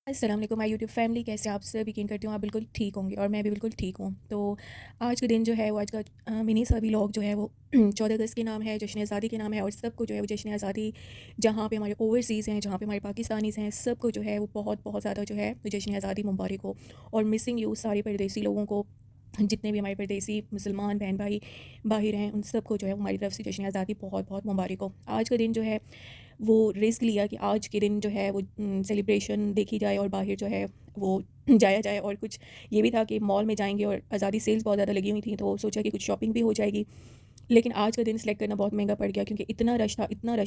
अस्सलाम वालेकुम my YouTube family, कैसे आप सब? यकीन करती हूँ आप बिल्कुल ठीक होंगे और मैं भी बिल्कुल ठीक हूँ। तो आज का दिन जो है वो आज का मिनी सा व्लॉग जो है वो 14 अगस्त के नाम है, जश्न आज़ादी के नाम है और सबको जो है वो जश्न आज़ादी जहाँ पे हमारे ओवरसीज़ हैं, जहाँ पे हमारे पाकिस्तानीज़ हैं, सबको जो है वो बहुत बहुत ज़्यादा जो है वो जश्न आज़ादी मुबारक हो। और मिसिंग यू सारे परदेसी लोगों को, जितने भी हमारे परदेसी मुसलमान बहन भाई बाहर हैं, उन सबको जो है हमारी तरफ से जश्न आज़ादी बहुत बहुत मुबारक हो। आज का दिन जो है वो रिस्क लिया कि आज के दिन जो है वो सेलिब्रेशन देखी जाए और बाहर जो है वो जाया जाए। और कुछ ये भी था कि मॉल में जाएंगे और आज़ादी सेल्स बहुत ज़्यादा लगी हुई थी, तो सोचा कि कुछ शॉपिंग भी हो जाएगी। लेकिन आज का दिन सेलेक्ट करना बहुत महंगा पड़ गया, क्योंकि इतना रश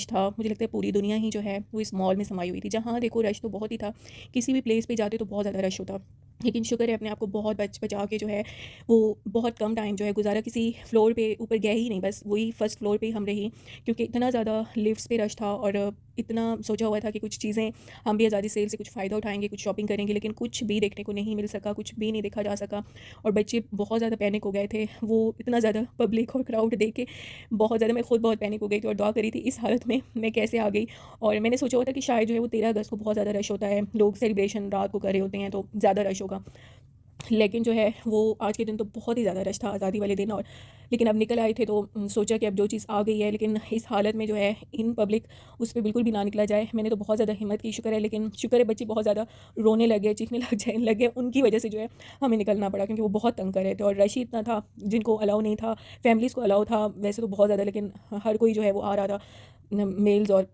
था, मुझे लगता है पूरी दुनिया ही जो है वो इस मॉल में समाई हुई थी। जहाँ देखो रश तो बहुत ही था, किसी भी प्लेस पे जाते तो बहुत ज़्यादा रश होता। लेकिन शुक्र है अपने आप को बहुत बच बचा के जो है वो बहुत कम टाइम जो है गुजारा, किसी फ्लोर पे ऊपर गए ही नहीं, बस वही फर्स्ट फ्लोर पे ही हम रही, क्योंकि इतना ज़्यादा लिफ्ट्स पे रश था। और इतना सोचा हुआ था कि कुछ चीज़ें हम भी आज़ादी सेल से कुछ फ़ायदा उठाएंगे, कुछ शॉपिंग करेंगे, लेकिन कुछ भी देखने को नहीं मिल सका, कुछ भी नहीं देखा जा सका। और बच्चे बहुत ज़्यादा पैनिक हो गए थे, वो इतना ज़्यादा पब्लिक और क्राउड देख के बहुत ज़्यादा, मैं खुद बहुत पैनिक हो गई थी और दुआ करी थी इस हालत में मैं कैसे आ गई। और मैंने सोचा हुआ था कि शायद जो है वो 13 अगस्त को बहुत ज़्यादा रश होता है, लोग सेलिब्रेशन रात को कर रहे होते हैं तो ज़्यादा रश होगा। लेकिन जो है वो आज के दिन तो बहुत ही ज़्यादा रश था, आज़ादी वाले दिन। और लेकिन अब निकल आए थे तो सोचा कि अब जो चीज़ आ गई है, लेकिन इस हालत में जो है इन पब्लिक उस पर बिल्कुल भी ना निकला जाए। मैंने तो बहुत ज़्यादा हिम्मत की, शुक्र है, लेकिन शुक्र है बच्चे बहुत ज़्यादा रोने लगे, चीखने लगे, उनकी वजह से जो है हमें निकलना पड़ा, क्योंकि वो बहुत तंग कर रहे थे और रश ही इतना था। जिनको अलाउ नहीं था, फैमिलीज़ को अलाउ था वैसे तो बहुत ज़्यादा, लेकिन हर कोई जो है वो आ रहा था, मेल्स। और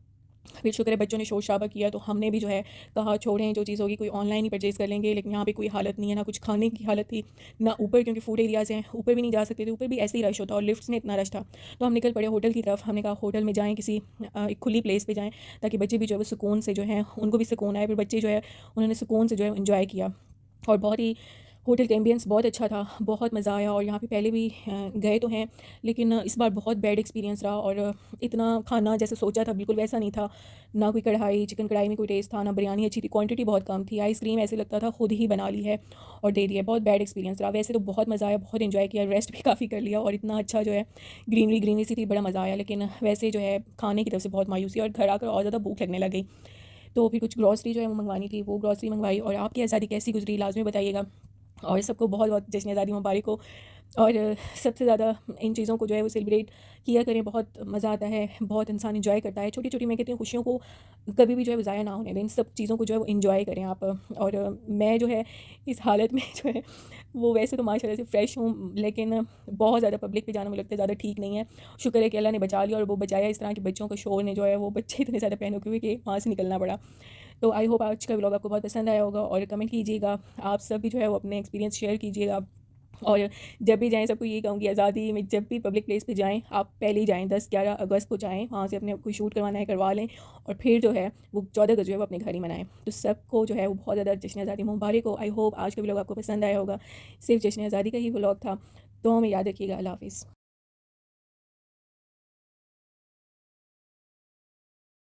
फिर शुक्र है बच्चों ने शोर शराबा किया, तो हमने भी जो है कहा छोड़ें, जो चीज़ होगी कोई ऑनलाइन ही परचेज़ कर लेंगे। लेकिन यहाँ पे कोई हालत नहीं है, ना कुछ खाने की हालत थी, ना ऊपर, क्योंकि फूड एरियाज़ हैं, ऊपर भी नहीं जा सकते थे, ऊपर भी ऐसे ही रश होता और लिफ्ट्स में इतना रश था। तो हम निकल पड़े होटल की तरफ। हमने कहा होटल में जाएँ, किसी एक खुली प्लेस पे जाएँ, ताकि बच्चे भी जो है वो सुकून से जो है उनको भी सुकून आए। फिर बच्चे जो है उन्होंने सुकून से जो है इन्जॉय किया। और बहुत ही होटल का एम्बियंस बहुत अच्छा था, बहुत मज़ा आया। और यहाँ पे पहले भी गए तो हैं, लेकिन इस बार बहुत बैड एक्सपीरियंस रहा। और इतना खाना जैसे सोचा था बिल्कुल वैसा नहीं था, ना कोई कढ़ाई, चिकन कढ़ाई में कोई टेस्ट था, ना बिरयानी अच्छी थी, क्वांटिटी बहुत कम थी, आइसक्रीम ऐसे लगता था खुद ही बना ली है और दे दी है। बहुत बैड एक्सपीरियंस रहा। वैसे तो बहुत मज़ा आया, बहुत इन्जॉय किया, रेस्ट भी काफ़ी कर लिया और इतना अच्छा जो है ग्रीनरी ग्रीनरी सी थी, बड़ा मज़ा आया। लेकिन वैसे जो है खाने की तरफ से बहुत मायूसी, और घर आकर और ज़्यादा भूख लगने लग गई। तो फिर कुछ ग्रॉसरी जो है वो मंगवानी थी, वो ग्रॉसरी मंगवाई। और आपकी आज़ादी कैसी गुजरी लाजमी बताइएगा। और सबको बहुत बहुत जश्न आज़ादी मुबारक हो। और सबसे ज़्यादा इन चीज़ों को जो है वो सेलिब्रेट किया करें, बहुत मज़ा आता है, बहुत इंसान एंजॉय करता है। छोटी छोटी मैं कहती हूँ खुशियों को कभी भी जो है वो ज़ाया ना होने दें, इन सब चीज़ों को जो है वो एंजॉय करें आप। और मैं जो है इस हालत में जो है वो वैसे तो माशाल्लाह से फ़्रेश हूँ, लेकिन बहुत ज़्यादा पब्लिक पे जाना मुझे लगता है ज़्यादा ठीक नहीं है। शुक्र है कि अल्लाह ने बचा लिया, और वो बचाया इस तरह के बच्चों का शोर ने जो है वो बच्चे इतने ज़्यादा पैनिक हुए कि वहाँ से निकलना पड़ा। तो आई होप आज का व्लॉग आपको बहुत पसंद आया होगा, और कमेंट कीजिएगा। आप सब भी जो है वो अपने एक्सपीरियंस शेयर कीजिएगा। और जब भी जाएँ सबको यही कहूँगी, आज़ादी में जब भी पब्लिक प्लेस पे जाएँ, आप पहले ही जाएँ, 10-11 अगस्त को जाएँ, वहाँ से अपने कोई शूट करवाना है करवा लें, और फिर जो है वो 14 अगस्त जो है वो अपने घर ही मनाएँ। तो सबको जो है वो बहुत ज़्यादा जश्न आज़ादी मुबारक हो। आई होप आज का व्लॉग आपको पसंद आया होगा। सिर्फ जश्न आज़ादी का ही व्लॉग था, तो हमें याद रखिएगा। अल्लाह हाफ़िज़।